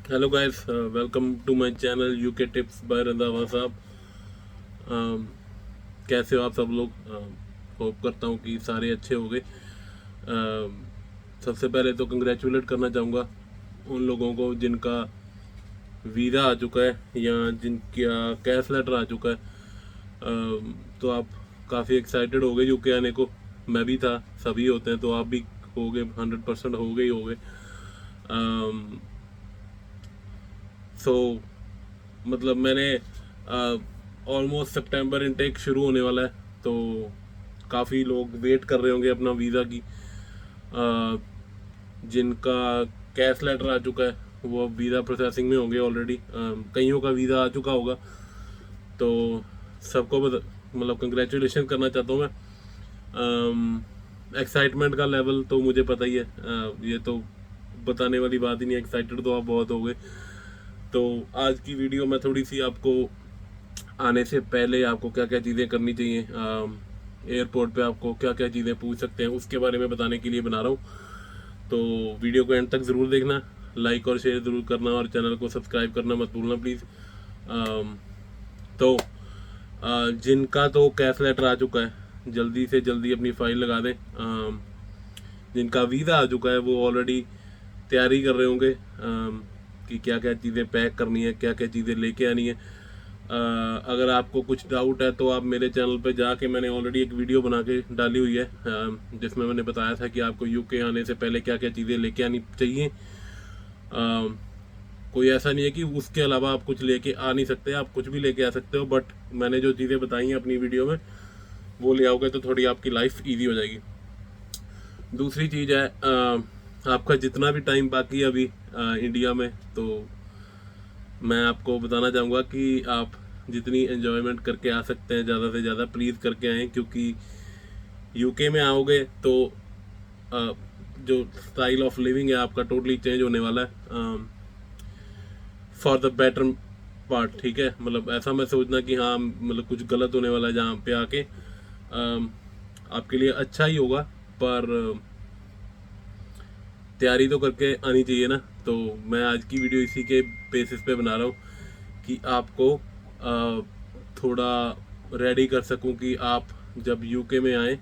Hello guys, welcome to my channel UK tips by Randhawa साहब। कैसे हो आप सब लोग? होप करता हूँ कि सारे अच्छे होंगे। सबसे पहले तो कंग्रेचुलेट करना चाहूँगा उन लोगों को जिनका वीज़ा आ चुका है या जिनका कैश लेटर आ चुका है। तो आप काफ़ी एक्साइटेड हो गए यूके आने को। मैं भी था, सभी होते हैं, तो आप भी हो गए, 100% हो गए ही हो गए। सो मतलब मैंने ऑलमोस्ट सितंबर इनटेक शुरू होने वाला है, तो काफ़ी लोग वेट कर रहे होंगे अपना वीज़ा की। अ, जिनका कैश लेटर आ चुका है वो अब वीज़ा प्रोसेसिंग में होंगे ऑलरेडी। कईयों का वीज़ा आ चुका होगा, तो सबको मतलब कंग्रेचुलेशन करना चाहता हूँ मैं। एक्साइटमेंट का लेवल तो मुझे पता ही है, ये तो बताने वाली बात ही नहीं। एक्साइटेड तो आप बहुत हो गए। तो आज की वीडियो में थोड़ी सी आपको आने से पहले आपको क्या क्या चीज़ें करनी चाहिए, एयरपोर्ट पे आपको क्या क्या चीज़ें पूछ सकते हैं, उसके बारे में बताने के लिए बना रहा हूँ। तो वीडियो को एंड तक ज़रूर देखना, लाइक और शेयर ज़रूर करना और चैनल को सब्सक्राइब करना मत भूलना प्लीज़। तो जिनका तो कैश लेटर आ चुका है जल्दी से जल्दी अपनी फ़ाइल लगा दें। जिनका वीज़ा आ चुका है वो ऑलरेडी तैयारी कर रहे होंगे कि क्या क्या चीज़ें पैक करनी है, क्या क्या चीज़ें लेके आनी है। अगर आपको कुछ डाउट है तो आप मेरे चैनल पे जाके, मैंने ऑलरेडी एक वीडियो बना के डाली हुई है जिसमें मैंने बताया था कि आपको यूके आने से पहले क्या क्या चीज़ें लेके आनी चाहिए। कोई ऐसा नहीं है कि उसके अलावा आप कुछ लेके आ नहीं सकते, आप कुछ भी लेके आ सकते हो, बट मैंने जो चीज़ें बताई हैं अपनी वीडियो में वो ले आओगे तो थोड़ी आपकी लाइफ ईजी हो जाएगी। दूसरी चीज़ है, आपका जितना भी टाइम बाकी है अभी इंडिया में, तो मैं आपको बताना चाहूँगा कि आप जितनी एंजॉयमेंट करके आ सकते हैं ज़्यादा से ज़्यादा प्लीज़ करके आएँ, क्योंकि यूके में आओगे तो अ, जो स्टाइल ऑफ लिविंग है आपका टोटली चेंज होने वाला है फॉर द बेटर पार्ट। ठीक है, मतलब ऐसा मैं सोचना कि हाँ मतलब कुछ गलत होने वाला है जहाँ पे आके। आपके लिए अच्छा ही होगा, पर तैयारी तो करके आनी चाहिए ना। तो मैं आज की वीडियो इसी के बेसिस पे बना रहा हूँ कि आपको थोड़ा रेडी कर सकूँ कि आप जब यूके में आए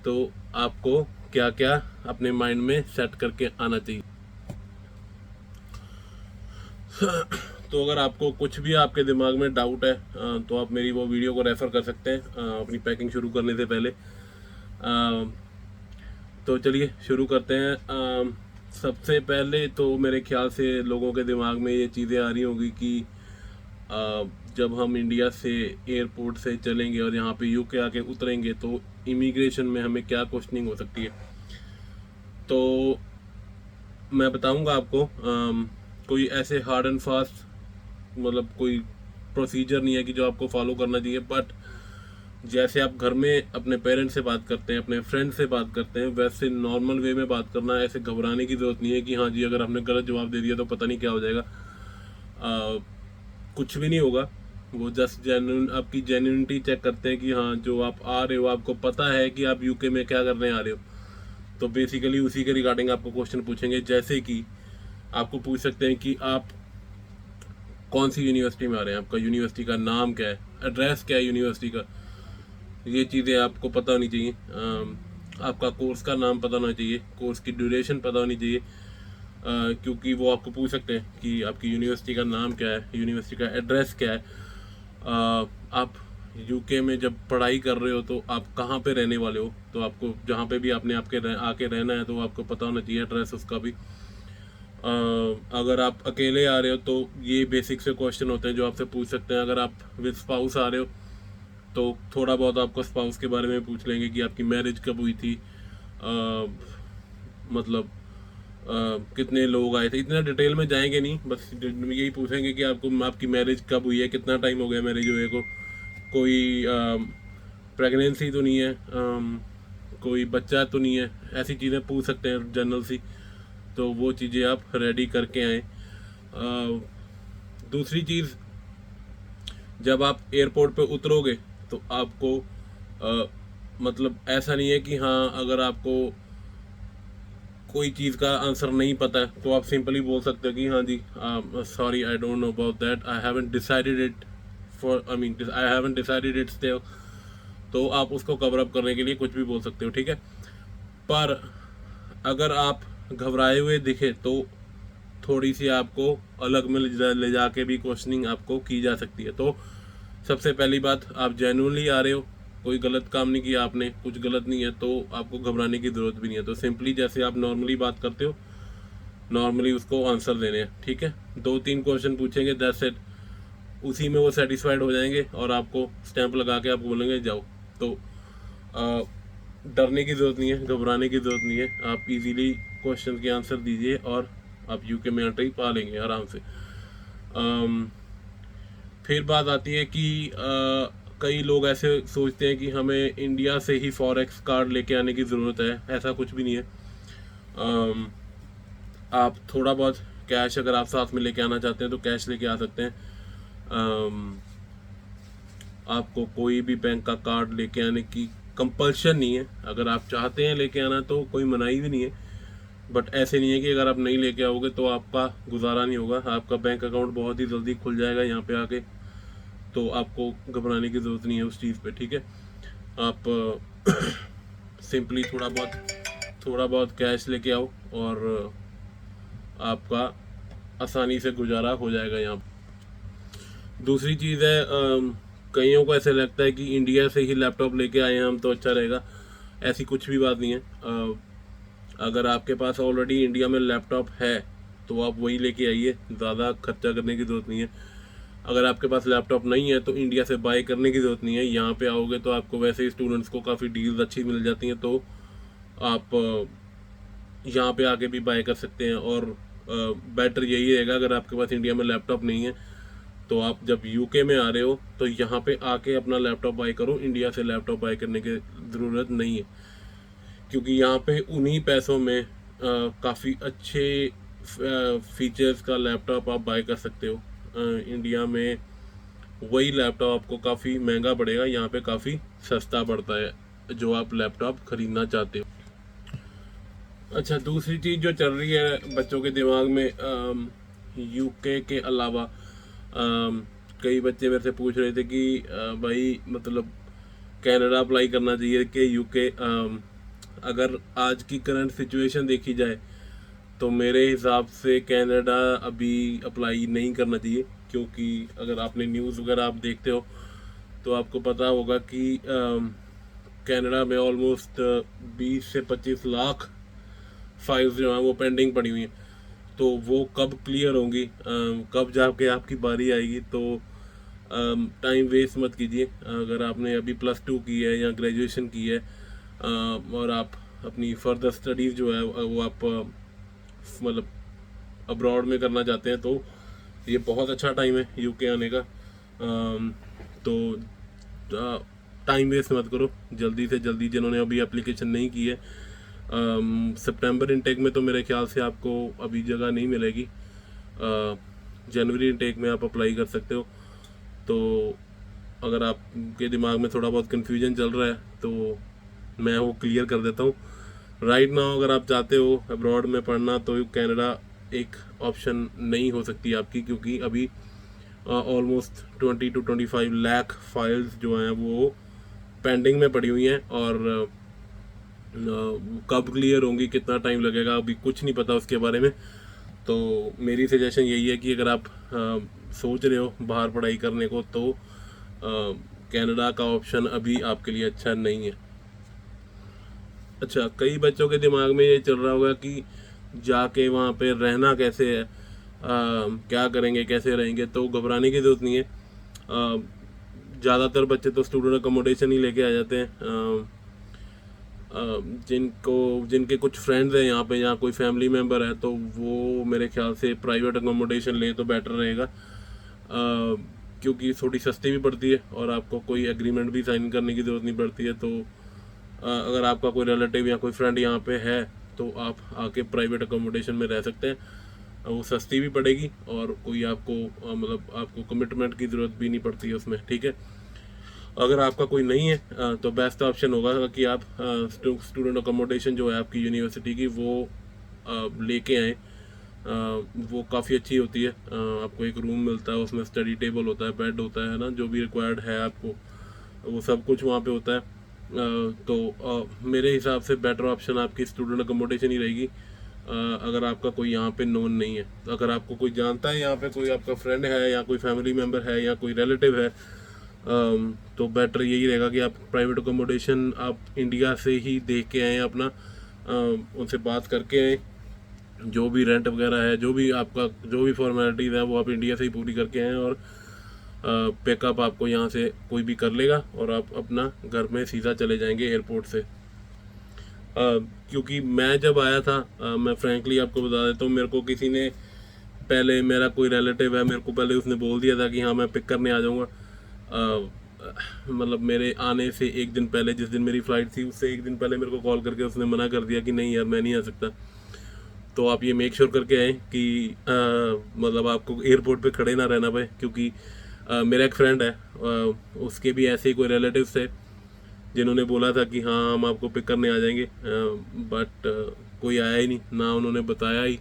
तो आपको क्या क्या अपने माइंड में सेट करके आना चाहिए। तो अगर आपको कुछ भी आपके दिमाग में डाउट है तो आप मेरी वो वीडियो को रेफ़र कर सकते हैं अपनी पैकिंग शुरू करने से पहले। तो चलिए शुरू करते हैं। सबसे पहले तो मेरे ख्याल से लोगों के दिमाग में ये चीज़ें आ रही होंगी कि जब हम इंडिया से एयरपोर्ट से चलेंगे और यहाँ पे यूके आके उतरेंगे तो इमिग्रेशन में हमें क्या क्वेश्चनिंग हो सकती है। तो मैं बताऊंगा आपको, कोई ऐसे हार्ड एंड फास्ट मतलब कोई प्रोसीजर नहीं है कि जो आपको फॉलो करना चाहिए, बट जैसे आप घर में अपने पेरेंट्स से बात करते हैं, अपने फ्रेंड से बात करते हैं, वैसे नॉर्मल वे में बात करना है। ऐसे घबराने की ज़रूरत नहीं है कि हाँ जी अगर हमने गलत जवाब दे दिया तो पता नहीं क्या हो जाएगा। कुछ भी नहीं होगा। वो जस्ट जेन्युइन आपकी जेन्युइनिटी चेक करते हैं कि हाँ जो आप आ रहे हो आपको पता है कि आप यूके में क्या करने आ रहे हो। तो बेसिकली उसी के रिगार्डिंग आपको क्वेश्चन पूछेंगे, जैसे कि आपको पूछ सकते हैं कि आप कौन सी यूनिवर्सिटी में आ रहे हैं, आपका यूनिवर्सिटी का नाम क्या है, एड्रेस क्या है यूनिवर्सिटी का। ये चीज़ें आपको पता होनी चाहिए। आपका कोर्स का नाम पता होना चाहिए, कोर्स की ड्यूरेशन पता होनी चाहिए। क्योंकि वो आपको पूछ सकते हैं कि आपकी यूनिवर्सिटी का नाम क्या है, यूनिवर्सिटी का एड्रेस क्या है। आप यूके में जब पढ़ाई कर रहे हो तो आप कहाँ पे रहने वाले हो, तो आपको जहाँ पे भी आपने आके रहना है तो आपको पता होना चाहिए एड्रेस उसका भी। अगर आप अकेले आ रहे हो तो ये बेसिक से क्वेश्चन होते हैं जो आपसे पूछ सकते हैं। अगर आप विद स्पाउस आ रहे हो तो थोड़ा बहुत आपको स्पाउस के बारे में पूछ लेंगे कि आपकी मैरिज कब हुई थी, मतलब कितने लोग आए थे। इतना डिटेल में जाएंगे नहीं, बस यही पूछेंगे कि आपको आपकी मैरिज कब हुई है, कितना टाइम हो गया मैरिज हुए को, कोई प्रेगनेंसी तो नहीं है, कोई बच्चा तो नहीं है। ऐसी चीज़ें पूछ सकते हैं जनरल सी। तो वो चीज़ें आप रेडी करके आएँ। दूसरी चीज़, जब आप एयरपोर्ट पे उतरोगे तो आपको मतलब ऐसा नहीं है कि हाँ अगर आपको कोई चीज़ का आंसर नहीं पता है तो आप सिंपली बोल सकते हो कि हाँ जी sorry I don't know about that, I haven't decided it for I haven't decided it's there. तो आप उसको कवर अप करने के लिए कुछ भी बोल सकते हो, ठीक है। पर अगर आप घबराए हुए दिखे तो थोड़ी सी आपको अलग में ले जाके भी क्वेश्चनिंग आपको की जा सकती है। तो सबसे पहली बात, आप जेन्युइनली आ रहे हो, कोई गलत काम नहीं किया आपने, कुछ गलत नहीं है, तो आपको घबराने की ज़रूरत भी नहीं है। तो सिंपली जैसे आप नॉर्मली बात करते हो, नॉर्मली उसको आंसर देने हैं, ठीक है। 2-3 क्वेश्चन पूछेंगे, दैट्स इट, उसी में वो सेटिस्फाइड हो जाएंगे और आपको स्टैंप लगा के आपको बोलेंगे जाओ। तो डरने की ज़रूरत नहीं है, घबराने की ज़रूरत नहीं है, आप इजीली क्वेश्चन के आंसर दीजिए और आप यूके में एंट्री पा लेंगे आराम से। फिर बात आती है कि कई लोग ऐसे सोचते हैं कि हमें इंडिया से ही फॉरेक्स कार्ड लेके आने की ज़रूरत है। ऐसा कुछ भी नहीं है। आप थोड़ा बहुत कैश अगर आप साथ में लेके आना चाहते हैं तो कैश लेके आ सकते हैं। आपको कोई भी बैंक का कार्ड लेके आने की कंपल्शन नहीं है। अगर आप चाहते हैं लेके आना तो कोई मनाही भी नहीं है, बट ऐसे नहीं है कि अगर आप नहीं लेके आओगे तो आपका गुजारा नहीं होगा। आपका बैंक अकाउंट बहुत ही जल्दी खुल जाएगा यहाँ पे आके, तो आपको घबराने की ज़रूरत नहीं है उस चीज़ पे, ठीक है। आप सिंपली थोड़ा बहुत कैश लेके आओ और आपका आसानी से गुजारा हो जाएगा यहाँ पे। दूसरी चीज़ है, कईयों को ऐसे लगता है कि इंडिया से ही लैपटॉप लेके आए हैं हम तो अच्छा रहेगा। ऐसी कुछ भी बात नहीं है। अगर आपके पास ऑलरेडी इंडिया में लैपटॉप है तो आप वही लेके आइए, ज़्यादा खर्चा करने की ज़रूरत नहीं है। अगर आपके पास लैपटॉप नहीं है तो इंडिया से बाय करने की ज़रूरत नहीं है। यहाँ पे आओगे तो आपको वैसे ही स्टूडेंट्स को काफ़ी डील्स अच्छी मिल जाती हैं, तो आप यहाँ पे आके भी बाय कर सकते हैं। और बेटर यही रहेगा, अगर आपके पास इंडिया में लैपटॉप नहीं है तो आप जब यूके में आ रहे हो तो यहाँ पे आके अपना लैपटॉप बाय करो। इंडिया से लैपटॉप बाय करने की ज़रूरत नहीं है, क्योंकि यहाँ पे उन्हीं पैसों में काफ़ी अच्छे फीचर्स का लैपटॉप आप बाय कर सकते हो। इंडिया में वही लैपटॉप आपको काफ़ी महंगा पड़ेगा, यहाँ पे काफ़ी सस्ता पड़ता है जो आप लैपटॉप ख़रीदना चाहते हो। अच्छा, दूसरी चीज़ जो चल रही है बच्चों के दिमाग में, यूके के अलावा कई बच्चे मेरे से पूछ रहे थे कि भाई मतलब कनाडा अप्लाई करना चाहिए कि यूके। अगर आज की करंट सिचुएशन देखी जाए तो मेरे हिसाब से कनाडा अभी अप्लाई नहीं करना चाहिए, क्योंकि अगर आपने न्यूज़ वगैरह आप देखते हो तो आपको पता होगा कि कनाडा में ऑलमोस्ट 20 से 25 लाख फाइल्स जो हैं वो पेंडिंग पड़ी हुई हैं। तो वो कब क्लियर होंगी, कब जाके आपकी बारी आएगी। तो टाइम वेस्ट मत कीजिए। अगर आपने अभी +2 की है या ग्रेजुएशन की है और आप अपनी फर्दर स्टडीज़ जो है वो आप मतलब अब्रॉड में करना चाहते हैं तो ये बहुत अच्छा टाइम है यूके आने का। तो टाइम वेस्ट मत करो, जल्दी से जल्दी जिन्होंने अभी एप्लीकेशन नहीं की है। सितंबर इनटेक में तो मेरे ख्याल से आपको अभी जगह नहीं मिलेगी। जनवरी इनटेक में आप अप्लाई कर सकते हो। तो अगर आपके दिमाग में थोड़ा बहुत कन्फ्यूजन चल रहा है तो मैं वो क्लियर कर देता हूँ। राइट नाउ अगर आप चाहते हो अब्रॉड में पढ़ना तो कनाडा एक ऑप्शन नहीं हो सकती आपकी, क्योंकि अभी ऑलमोस्ट 20 to 25 लाख फाइल्स जो हैं वो पेंडिंग में पड़ी हुई हैं। और कब क्लियर होंगी, कितना टाइम लगेगा, अभी कुछ नहीं पता उसके बारे में। तो मेरी सजेशन यही है कि अगर आप सोच रहे हो बाहर पढ़ाई करने को तो कनाडा का ऑप्शन अभी आपके लिए अच्छा नहीं है। अच्छा, कई बच्चों के दिमाग में ये चल रहा होगा कि जाके वहाँ पे रहना कैसे है, क्या करेंगे, कैसे रहेंगे। तो घबराने की ज़रूरत नहीं है। ज़्यादातर बच्चे तो स्टूडेंट अकोमोडेशन ही लेके आ जाते हैं। जिनके कुछ फ्रेंड्स हैं यहाँ पे या कोई फैमिली मेम्बर है तो वो मेरे ख्याल से प्राइवेट अकोमोडेशन ले तो बेटर रहेगा, क्योंकि थोड़ी सस्ती भी पड़ती है और आपको कोई एग्रीमेंट भी साइन करने की ज़रूरत नहीं पड़ती है। तो अगर आपका कोई रिलेटिव या कोई फ्रेंड यहाँ पे है तो आप आके प्राइवेट अकोमोडेशन में रह सकते हैं। वो सस्ती भी पड़ेगी और कोई आपको मतलब आपको कमिटमेंट की ज़रूरत भी नहीं पड़ती है उसमें, ठीक है। अगर आपका कोई नहीं है तो बेस्ट ऑप्शन होगा कि आप स्टूडेंट अकोमोडेशन जो है आपकी यूनिवर्सिटी की वो लेके आएँ। वो काफ़ी अच्छी होती है। आपको एक रूम मिलता है, उसमें स्टडी टेबल होता है, बेड होता है ना, जो भी रिक्वायर्ड है आपको वो सब कुछ वहाँ पे होता है। तो मेरे हिसाब से बेटर ऑप्शन आपकी स्टूडेंट अकोमोडेशन ही रहेगी, अगर आपका कोई यहाँ पे नोन नहीं है। अगर आपको कोई जानता है यहाँ पे, कोई आपका फ्रेंड है या कोई फैमिली मेम्बर है या कोई रिलेटिव है, तो बेटर यही रहेगा कि आप प्राइवेट अकोमोडेशन आप इंडिया से ही देख के आएँ अपना, उनसे बात करके आएँ। जो भी रेंट वगैरह है, जो भी आपका जो भी फॉर्मेलिटीज़ है वो आप इंडिया से ही पूरी करके आएँ, और पिकअप आपको यहाँ से कोई भी कर लेगा और आप अपना घर में सीधा चले जाएंगे एयरपोर्ट से। क्योंकि मैं जब आया था, मैं फ्रैंकली आपको बता देता हूँ, मेरे को किसी ने पहले, मेरा कोई रिलेटिव है, मेरे को पहले उसने बोल दिया था कि हाँ मैं पिक करने आ जाऊँगा। मतलब मेरे आने से एक दिन पहले, जिस दिन मेरी फ़्लाइट थी उससे एक दिन पहले मेरे को कॉल करके उसने मना कर दिया कि नहीं यार मैं नहीं आ सकता। तो आप ये मेक श्योर करके आएँ कि मतलब आपको एयरपोर्ट पे खड़े ना रहना पाए, क्योंकि मेरा एक फ्रेंड है, उसके भी ऐसे ही कोई रिलेटिव्स थे जिन्होंने बोला था कि हाँ हम आपको पिक करने आ जाएंगे, बट कोई आया ही नहीं, ना उन्होंने बताया ही।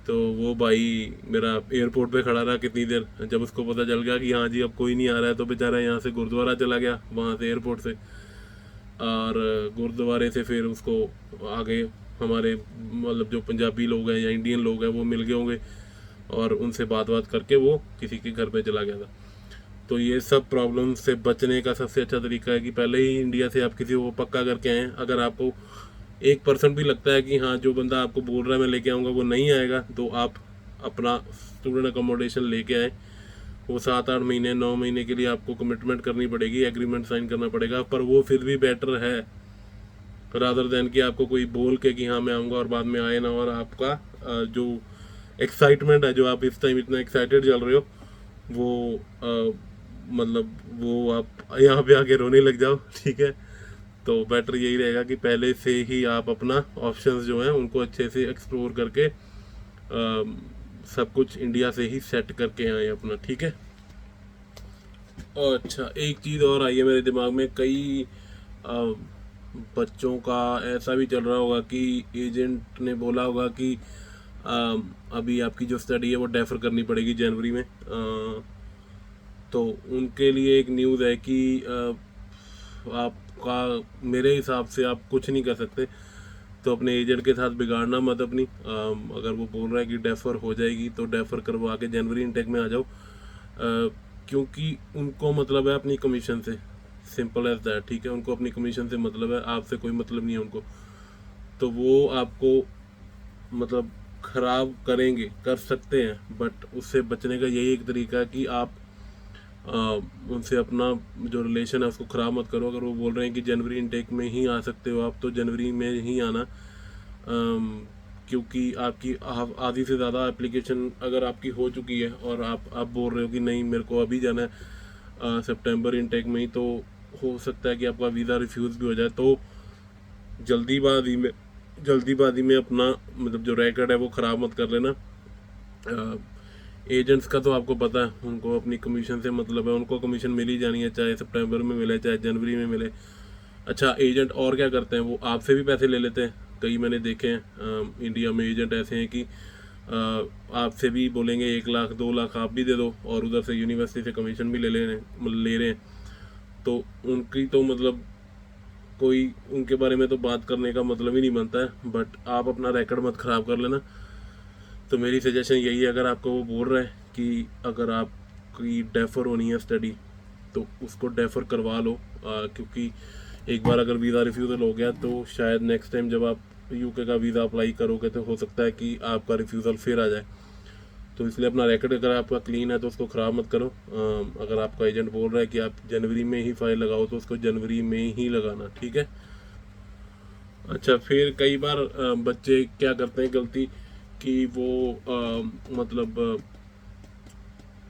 तो वो भाई मेरा एयरपोर्ट पे खड़ा रहा कितनी देर, जब उसको पता चल गया कि हाँ जी अब कोई नहीं आ रहा है, तो बेचारा यहाँ से गुरुद्वारा चला गया, वहाँ से एयरपोर्ट से, और गुरुद्वारे से फिर उसको आगे हमारे मतलब जो पंजाबी लोग हैं या इंडियन लोग हैं वो मिल गए होंगे, और उनसे बात करके वो किसी के घर पे चला गया था। तो ये सब प्रॉब्लम से बचने का सबसे अच्छा तरीका है कि पहले ही इंडिया से आप किसी को पक्का करके आएँ। अगर आपको 1% भी लगता है कि हाँ जो बंदा आपको बोल रहा है मैं लेके आऊँगा वो नहीं आएगा, तो आप अपना स्टूडेंट अकोमोडेशन लेके आए। वो 7-8 महीने 9 महीने के लिए आपको कमिटमेंट करनी पड़ेगी, एग्रीमेंट साइन करना पड़ेगा, पर वो फिर भी बेटर है रादर देन कि आपको कोई बोल के कि हाँ मैं आऊँगा और बाद में आए ना, और आपका जो एक्साइटमेंट है, जो आप इस टाइम इतना एक्साइटेड चल रहे हो, वो मतलब वो आप यहाँ पे आके रोने लग जाओ, ठीक है। तो बेटर यही रहेगा कि पहले से ही आप अपना ऑप्शंस जो हैं उनको अच्छे से एक्सप्लोर करके सब कुछ इंडिया से ही सेट करके आए अपना, ठीक है। और अच्छा एक चीज़ और आई है मेरे दिमाग में, कई बच्चों का ऐसा भी चल रहा होगा कि एजेंट ने बोला होगा कि अभी आपकी जो स्टडी है वो डेफर करनी पड़ेगी जनवरी में। तो उनके लिए एक न्यूज़ है कि आपका, मेरे हिसाब से आप कुछ नहीं कर सकते, तो अपने एजेंट के साथ बिगाड़ना मत अपनी। अगर वो बोल रहा है कि डेफर हो जाएगी तो डेफर करवा के जनवरी इनटेक में आ जाओ, क्योंकि उनको मतलब है अपनी कमीशन से, सिंपल एज दैट, ठीक है। उनको अपनी कमीशन से मतलब है, आपसे कोई मतलब नहीं है उनको। तो वो आपको मतलब ख़राब करेंगे, कर सकते हैं, बट उससे बचने का यही एक तरीका है कि आप उनसे अपना जो रिलेशन है उसको ख़राब मत करो। अगर वो बोल रहे हैं कि जनवरी इनटेक में ही आ सकते हो आप, तो जनवरी में ही आना, क्योंकि आपकी आधी से ज़्यादा एप्लीकेशन अगर आपकी हो चुकी है और आप बोल रहे हो कि नहीं मेरे को अभी जाना है सितंबर इनटेक में ही, तो हो सकता है कि आपका वीज़ा रिफ्यूज़ भी हो जाए। तो जल्दीबाजी में अपना मतलब जो रिकॉर्ड है वो ख़राब मत कर लेना। एजेंट्स का तो आपको पता है, उनको अपनी कमीशन से मतलब है, उनको कमीशन मिल ही जानी है, चाहे सितंबर में मिले चाहे जनवरी में मिले। अच्छा एजेंट और क्या करते हैं, वो आपसे भी पैसे ले लेते हैं, कई मैंने देखे हैं। इंडिया में एजेंट ऐसे हैं कि आपसे भी बोलेंगे 1 लाख 2 लाख आप भी दे दो, और उधर से यूनिवर्सिटी से कमीशन भी ले रहे हैं। तो उनकी तो मतलब कोई उनके बारे में तो बात करने का मतलब ही नहीं बनता है। बट आप अपना रिकॉर्ड मत ख़राब कर लेना। तो मेरी सजेशन यही है, अगर आपको वो बोल रहा है कि अगर आपकी डेफर होनी है स्टडी तो उसको डेफर करवा लो, क्योंकि एक बार अगर वीज़ा रिफ्यूज़ल हो गया तो शायद नेक्स्ट टाइम जब आप यूके का वीज़ा अप्लाई करोगे तो हो सकता है कि आपका रिफ्यूज़ल फिर आ जाए। तो इसलिए अपना रिकॉर्ड अगर आपका क्लीन है तो उसको ख़राब मत करो। अगर आपका एजेंट बोल रहा है कि आप जनवरी में ही फाइल लगाओ तो उसको जनवरी में ही लगाना, ठीक है। अच्छा फिर कई बार बच्चे क्या करते हैं गलती कि वो मतलब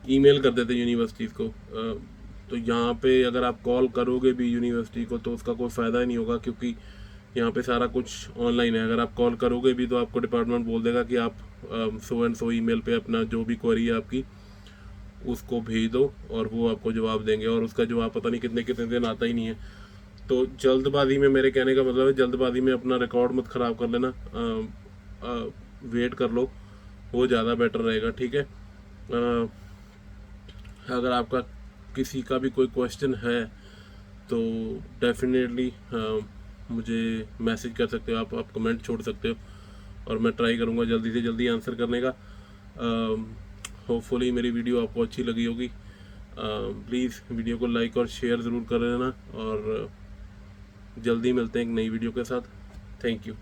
ईमेल कर देते यूनिवर्सिटीज़ को। तो यहाँ पे अगर आप कॉल करोगे भी यूनिवर्सिटी को तो उसका कोई फ़ायदा ही नहीं होगा, क्योंकि यहाँ पे सारा कुछ ऑनलाइन है। अगर आप कॉल करोगे भी तो आपको डिपार्टमेंट बोल देगा कि आप सो एंड सो ईमेल पे अपना जो भी क्वेरी है आपकी उसको भेज दो, और वो आपको जवाब देंगे, और उसका जवाब पता नहीं कितने कितने दिन आता ही नहीं है। तो जल्दबाजी में, मेरे कहने का मतलब है जल्दबाजी में अपना रिकॉर्ड मत ख़राब कर लेना। वेट कर लो, वो ज़्यादा बेटर रहेगा, ठीक है। अगर आपका किसी का भी कोई क्वेश्चन है तो डेफिनेटली मुझे मैसेज कर सकते हो, आप कमेंट छोड़ सकते हो, और मैं ट्राई करूँगा जल्दी से जल्दी आंसर करने का। होपफुली मेरी वीडियो आपको अच्छी लगी होगी। प्लीज़ वीडियो को लाइक और शेयर ज़रूर कर देना, और जल्दी मिलते हैं एक नई वीडियो के साथ। Thank you.